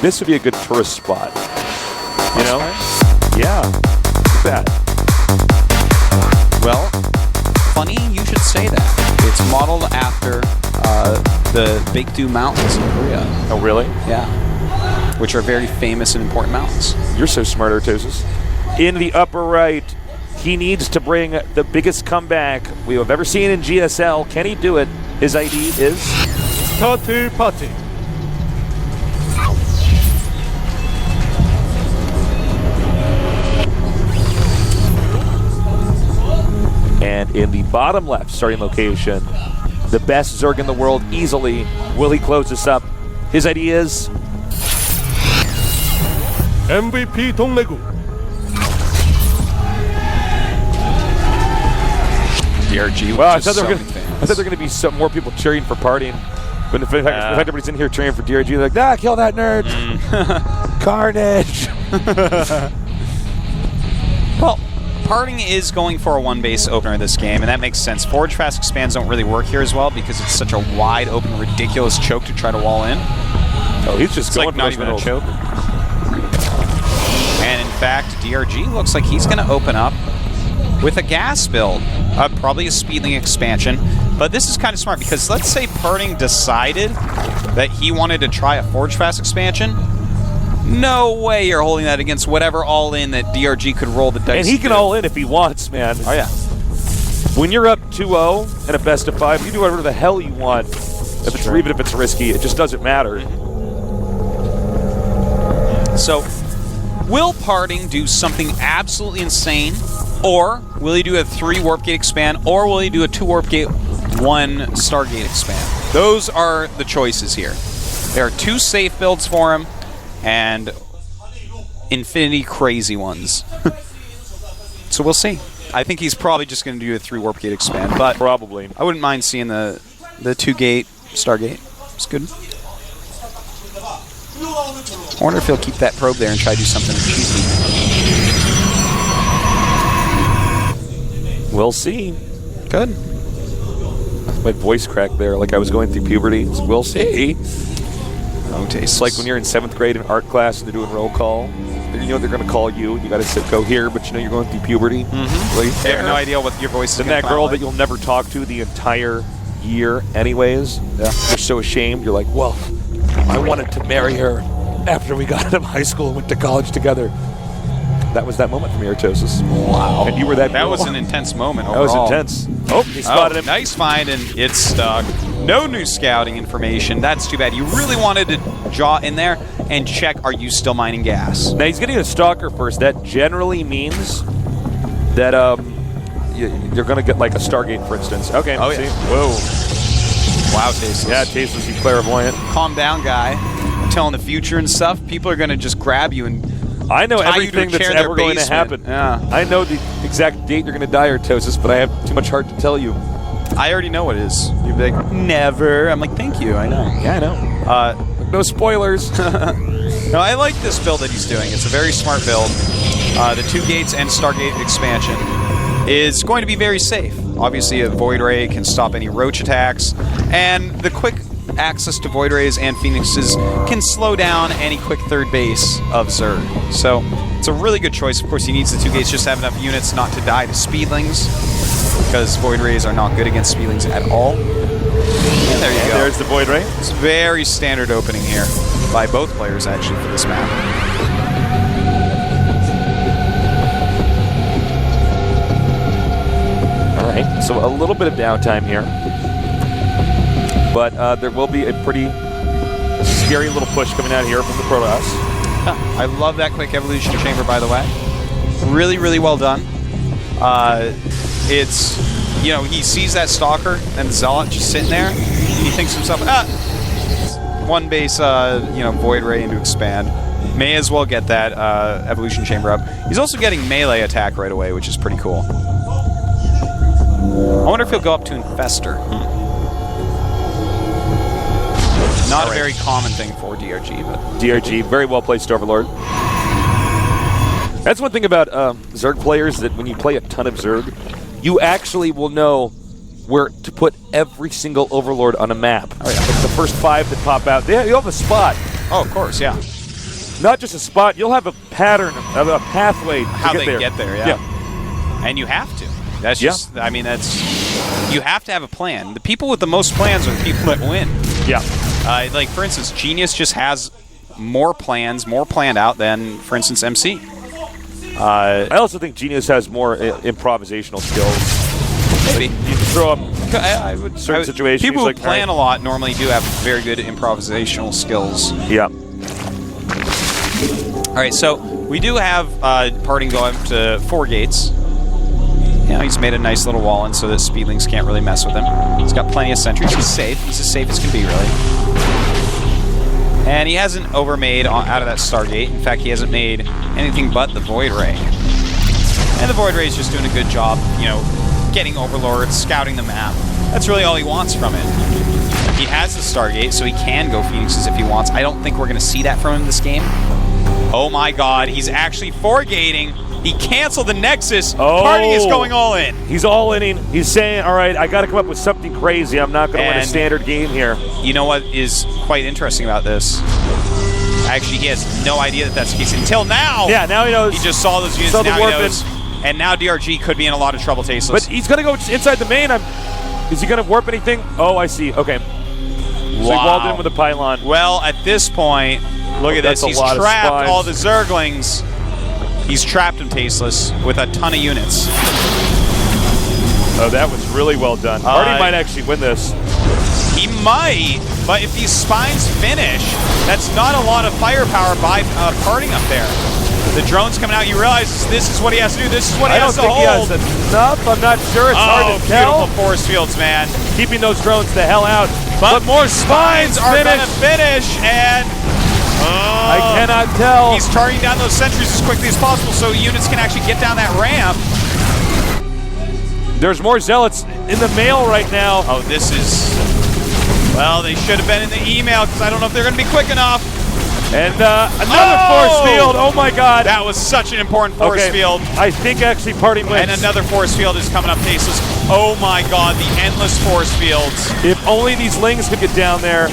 This would be a good tourist spot. You know? Yeah. Look at that. Well, funny you should say that. It's modeled after the Baekdu Mountains in Korea. Oh, really? Yeah. Which are very famous and important mountains. You're so smart, Artosis. In the upper right, he needs to bring the biggest comeback we have ever seen in GSL. Can he do it? His ID is... Turtle Party. And in the bottom left starting location, the best Zerg in the world easily. Will he close this up? His ID is... MVP DongRaeGu. DRG. Well, I thought there were going to be some more people cheering for partying. But in fact, everybody's in here cheering for DRG. They're like, nah, kill that nerd. Carnage. Well, Parting is going for a one-base opener in this game, and that makes sense. Forge fast expands don't really work here as well because it's such a wide open, ridiculous choke to try to wall in. Oh, he's just going like not even a choke. And in fact, DRG looks like he's going to open up with a gas build. Probably a Speedling expansion. But this is kind of smart because let's say Parting decided that he wanted to try a Forge Fast expansion. No way you're holding that against whatever all-in that DRG could roll the dice. And he can all-in if he wants, man. Oh, yeah. When you're up 2-0 in a best of 5, you do whatever the hell you want. Even if it's risky, it just doesn't matter. So, will Parting do something absolutely insane? Or will he do a 3 Warp Gate expand? Or will he do a 2 Warp Gate, 1 Stargate expand? Those are the choices here. There are 2 safe builds for him, and infinity crazy ones. So we'll see. I think he's probably just going to do a 3 Warp Gate expand, but probably. I wouldn't mind seeing the 2 Gate Stargate. It's good. I wonder if he'll keep that probe there and try to do something cheeky. We'll see. Good. My voice cracked there like I was going through puberty. We'll see. Oh, it's like when you're in 7th grade in art class and they're doing roll call. You know they're going to call you. You got to go here, but you know you're going through puberty. You have no idea what your voice is. And that girl that you'll never talk to the entire year anyways. Yeah. You're so ashamed. You're like, well, I wanted to marry her after we got out of high school and went to college together. That was that moment for me, Artosis. Wow. And you were that girl. That was an intense moment That overall. was intense. Oh, he spotted him. Nice find, and it's stuck. No new scouting information. That's too bad. You really wanted to jaw in there and check, are you still mining gas? Now, he's getting a stalker first. That generally means that you're going to get like a Stargate, for instance. Okay. Oh, yeah. Whoa. Wow, Tasteless. Yeah, Tasteless, you clairvoyant. Calm down, guy. I'm telling the future and stuff. People are going to just grab you and I know everything that's ever going to happen. Yeah. I know the exact date you're going to die, Artosis, but I have too much heart to tell you. I already know what it is. You'd be like, never. I'm like, thank you. I know. Yeah, I know. No spoilers. No, I like this build that he's doing. It's a very smart build. The 2 gates and Stargate expansion is going to be very safe. Obviously, a Void Ray can stop any roach attacks, and the quick access to Void Rays and Phoenixes can slow down any quick third base of Zerg. So it's a really good choice. Of course, he needs the 2 gates just to have enough units not to die to Speedlings, because Void Rays are not good against Speedlings at all. And there you go. There's the Void Ray. It's very standard opening here by both players, actually, for this map. All right, so a little bit of downtime here. But there will be a pretty scary little push coming out here from the Protoss. I love that quick evolution chamber, by the way. Really, really well done. It's, you know, he sees that Stalker and Zealot just sitting there, and he thinks to himself, one base, Void Ray into expand. May as well get that evolution chamber up. He's also getting melee attack right away, which is pretty cool. I wonder if he'll go up to Infester. Not a very common thing for DRG, but... DRG, very well-placed Overlord. That's one thing about Zerg players, that when you play a ton of Zerg, you actually will know where to put every single Overlord on a map. Oh, yeah. Like the first 5 that pop out, you'll have a spot. Oh, of course, yeah. not just a spot, you'll have a pattern, of a pathway How to they get there, yeah. And you have to. That's just, I mean, you have to have a plan. The people with the most plans are the people that win. Yeah. Like, for instance, Genius just has more plans, more planned out than, for instance, MC. I also think Genius has more improvisational skills. Maybe. Like, you throw up certain situations. People who like, plan a lot normally do have very good improvisational skills. Yeah. All right, so we do have Parting go up to 4 gates. You know, he's made a nice little wall in so that speedlings can't really mess with him. He's got plenty of sentries. He's safe. He's as safe as can be, really. And he hasn't overmade out of that Stargate. In fact, he hasn't made anything but the Void Ray. And the Void Ray is just doing a good job, you know, getting Overlords, scouting the map. That's really all he wants from it. He has the Stargate, so he can go Phoenixes if he wants. I don't think we're going to see that from him this game. Oh my god, he's actually 4-gating. He canceled the Nexus. Oh. Party is going all in. He's all inning. He's saying, all right, I got to come up with something crazy. I'm not going to win a standard game here. You know what is quite interesting about this? Actually, he has no idea that that's the case until now. Yeah, now he knows. He just saw those units, now he knows. And now DRG could be in a lot of trouble, Tasteless. But he's going to go inside the main. Is he going to warp anything? Oh, I see. Okay. So he walled in with a pylon. Well, at this point, look at this. He's trapped all the Zerglings. He's trapped him, Tasteless, with a ton of units. Oh, that was really well done. Party might actually win this. He might, but if these spines finish, that's not a lot of firepower by Parting up there. The drone's coming out. You realize this is what he has to do. This is what he has to hold. I don't think he has enough. I'm not sure. It's hard to tell. Beautiful force fields, man. Keeping those drones the hell out. But more spines are going to finish, and I cannot tell. He's charging down those sentries as quickly as possible so units can actually get down that ramp. There's more zealots in the mail right now. Oh, this is... Well, they should have been in the email because I don't know if they're going to be quick enough. And another force field. Oh my god. That was such an important force field. I think actually Party wins. And another force field is coming up, Tasteless. Oh my god, the endless force fields. If only these lings could get down there.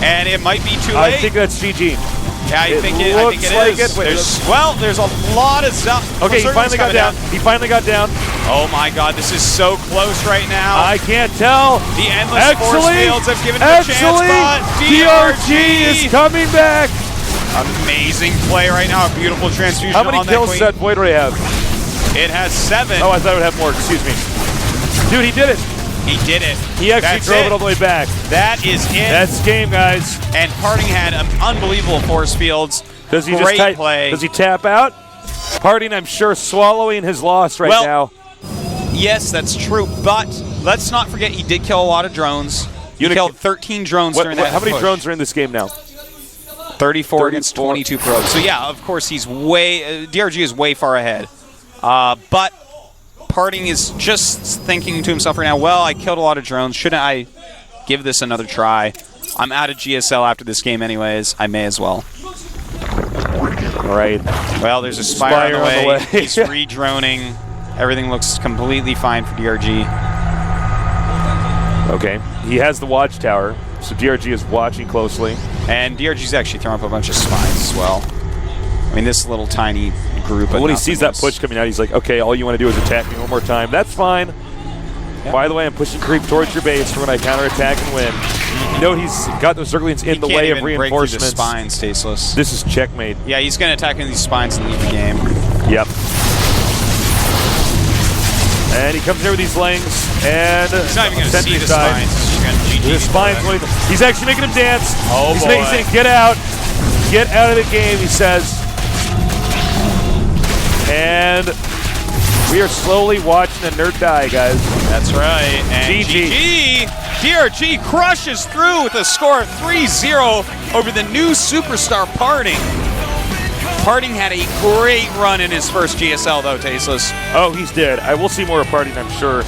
And it might be too late. I think that's GG. Yeah, I think it is. There's a lot of stuff. Okay, he finally got down. He finally got down. Oh my god, this is so close right now. I can't tell. The endless force fields have given him a chance, but DRG is coming back. Amazing play right now. A beautiful transfusion. How many kills does that Void Ray have? It has 7. Oh, I thought it would have more. Excuse me. Dude, he did it. He did it. He actually drove it all the way back. That is it. That's game, guys. And Parting had unbelievable force fields. Does he Great play. Does he tap out? Parting, I'm sure, swallowing his loss right now. Yes, that's true. But let's not forget he did kill a lot of drones. He killed 13 drones during that How many drones are in this game now? 34 against 22 probes. So yeah, of course he's DRG is way far ahead. But Parting is just thinking to himself right now, well, I killed a lot of drones. Shouldn't I give this another try? I'm out of GSL after this game anyways. I may as well. All right. Well, there's a Spire on the way. He's re-droning. Everything looks completely fine for DRG. Okay. He has the watchtower, so DRG is watching closely. And DRG's actually throwing up a bunch of spines as well. I mean, this little tiny group. When he sees that push coming out, he's like, okay, all you want to do is attack me one more time. That's fine. Yeah. By the way, I'm pushing creep towards your base for when I counterattack and win. You know he's got those Zerglings in the way of reinforcements. Break through the spines, Tasteless. This is checkmate. Yeah, he's going to attack into these spines and leave the game. Yep. And he comes here with these lings, and he's not even going to see the spines. The spines. He's actually making him dance. Oh, he's saying, get out of the game, he says. And we are slowly watching the nerd die, guys. That's right. And GG. DRG crushes through with a score of 3-0 over the new superstar Parting. Parting had a great run in his first GSL, though, Tasteless. Oh, he's dead. I will see more of Parting, I'm sure.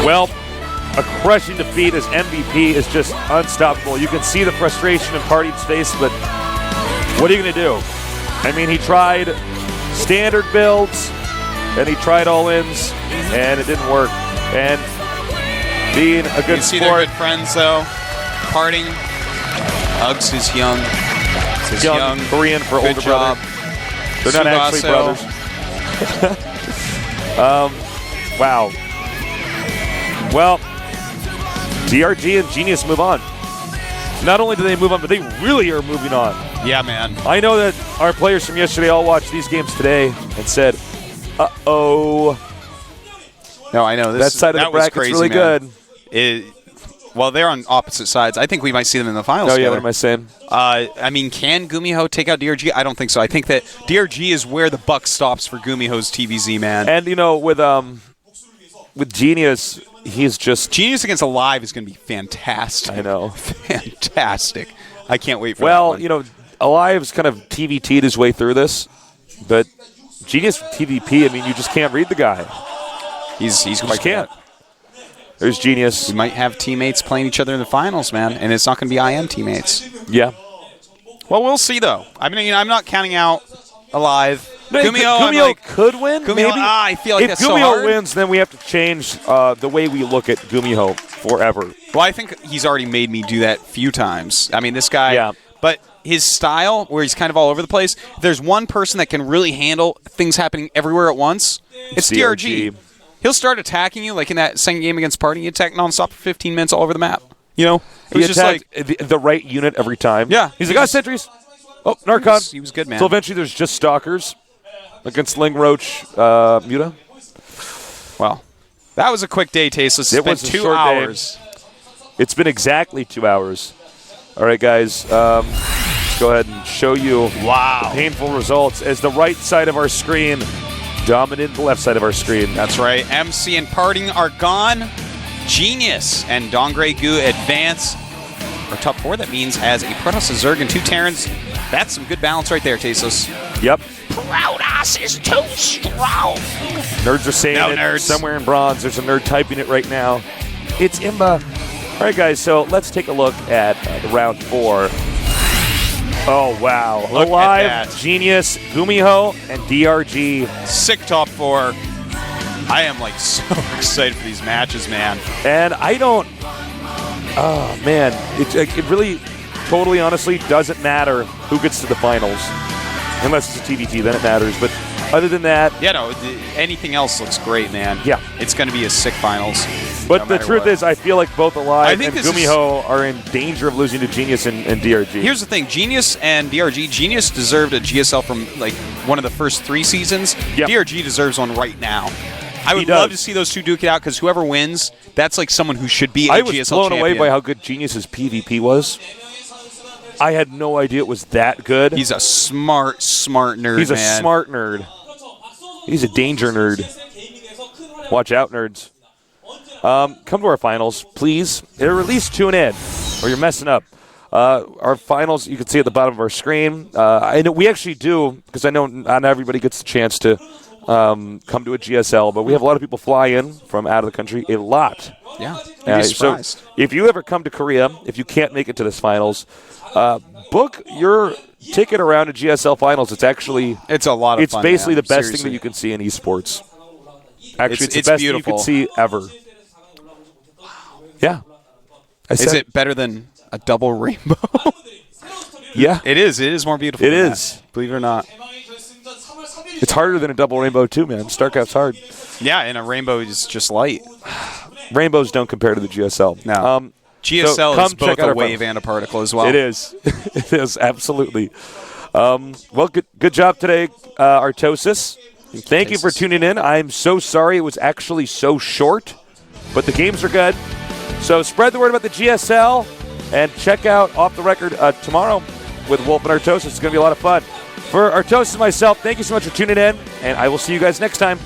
Well, a crushing defeat as MVP is just unstoppable. You can see the frustration in Parting's face, but what are you going to do? I mean, he tried standard builds, and he tried all-ins, and it didn't work. And being a good sport. You see they're good friends, though. Parting hugs his young This young Korean for good older job. brother. They're not actually brothers. Wow. Well, DRG and Genius move on. Not only do they move on, but they really are moving on. Yeah, man. I know that our players from yesterday all watched these games today and said, uh-oh. No, I know. That side of the bracket's crazy, really man. good. Well, they're on opposite sides. I think we might see them in the finals. Oh, yeah, together. what am I saying? I mean, can Gumiho take out DRG? I don't think so. I think that DRG is where the buck stops for Gumiho's TVZ, man. And, you know, with Genius, he's just... Genius against Alive is going to be fantastic. I know. Fantastic. I can't wait for that Well, one. you know, Alive's kind of TVT'd his way through this, but Genius TVP, I mean, you just can't read the guy. He's I can't. There's Genius. We might have teammates playing each other in the finals, man, and it's not going to be IM teammates. Yeah. Well, we'll see, though. I mean, I'm not counting out Alive. Gumiho Gumiho could win, Gumiho, maybe. I feel like if that's Gumiho so hard. wins, then we have to change the way we look at Gumiho forever. Well, I think he's already made me do that a few times. I mean, this guy. Yeah. But his style, where he's kind of all over the place, if there's one person that can really handle things happening everywhere at once, it's DRG. He'll start attacking you, like in that second game against Party. He attacked nonstop for 15 minutes all over the map. You know? It was He just like. attacked the right unit every time. Yeah. He's like, sentries. Oh, Narcon. He was good, man. So eventually there's just Stalkers against Ling Roach Muta. Well, that was a quick day, Tasteless. It It's been was a 2 short hours. day. It's been exactly 2 hours. All right, guys. Let's go ahead and show you the painful results as the right side of our screen dominated the left side of our screen. That's right. MC and Parting are gone. Genius and DongRaeGu advance. Our top 4, that means as a Protoss, a Zerg, and 2 Terrans. That's some good balance right there, Tasteless. Yep. Protoss is too strong. Nerds are saying No, it nerds. somewhere in bronze. There's a nerd typing it right now. It's Imba. All right, guys, so let's take a look at the round 4. Oh, wow. Look at Alive, that. Genius, Gumiho, and DRG. Sick top 4. I am like so excited for these matches, man. And I don't... Oh, man. It really, totally honestly, doesn't matter who gets to the finals. Unless it's a TVT, then it matters. But other than that... Yeah, no, anything else looks great, man. Yeah. It's going to be a sick finals. But no the matter truth what. is, I feel like both Alive and this is- Gumiho are in danger of losing to Genius and DRG. Here's the thing. Genius and DRG. Genius deserved a GSL from like one of the first 3 seasons. Yep. DRG deserves one right now. I would does. love to see those two duke it out because whoever wins, that's like someone who should be a I was GSL blown champion. away by how good Genius's PvP was. I had no idea it was that good. He's a smart nerd, He's a man. smart nerd. He's a danger nerd. Watch out, nerds. Come to our finals, please. Or at least tune in, or you're messing up. Our finals, you can see at the bottom of our screen. I know we actually do, because I know not everybody gets the chance to come to a GSL, but we have a lot of people fly in from out of the country. A lot. Yeah, you'd be surprised. So if you ever come to Korea, if you can't make it to this finals, book your ticket around a GSL finals. It's actually It's a lot of it's fun. basically man. the best Seriously. thing that you can see in esports. Actually, it's It's the best beautiful. thing you can see ever. Yeah. Is it better than a double rainbow? Yeah. It is. It is more beautiful. It than is. that, believe it or not. It's harder than a double rainbow too, man. StarCraft's hard. Yeah, and a rainbow is just light. Rainbows don't compare to the GSL. No. GSL so is come both check out a our wave finals. and a particle as well. It is. It is, absolutely. Well, good job today, Artosis. Thank you for tuning in. I'm so sorry it was actually so short, but the games are good. So spread the word about the GSL and check out Off the Record tomorrow with Wolf and Artosis. It's going to be a lot of fun. For Artosis and myself, thank you so much for tuning in, and I will see you guys next time.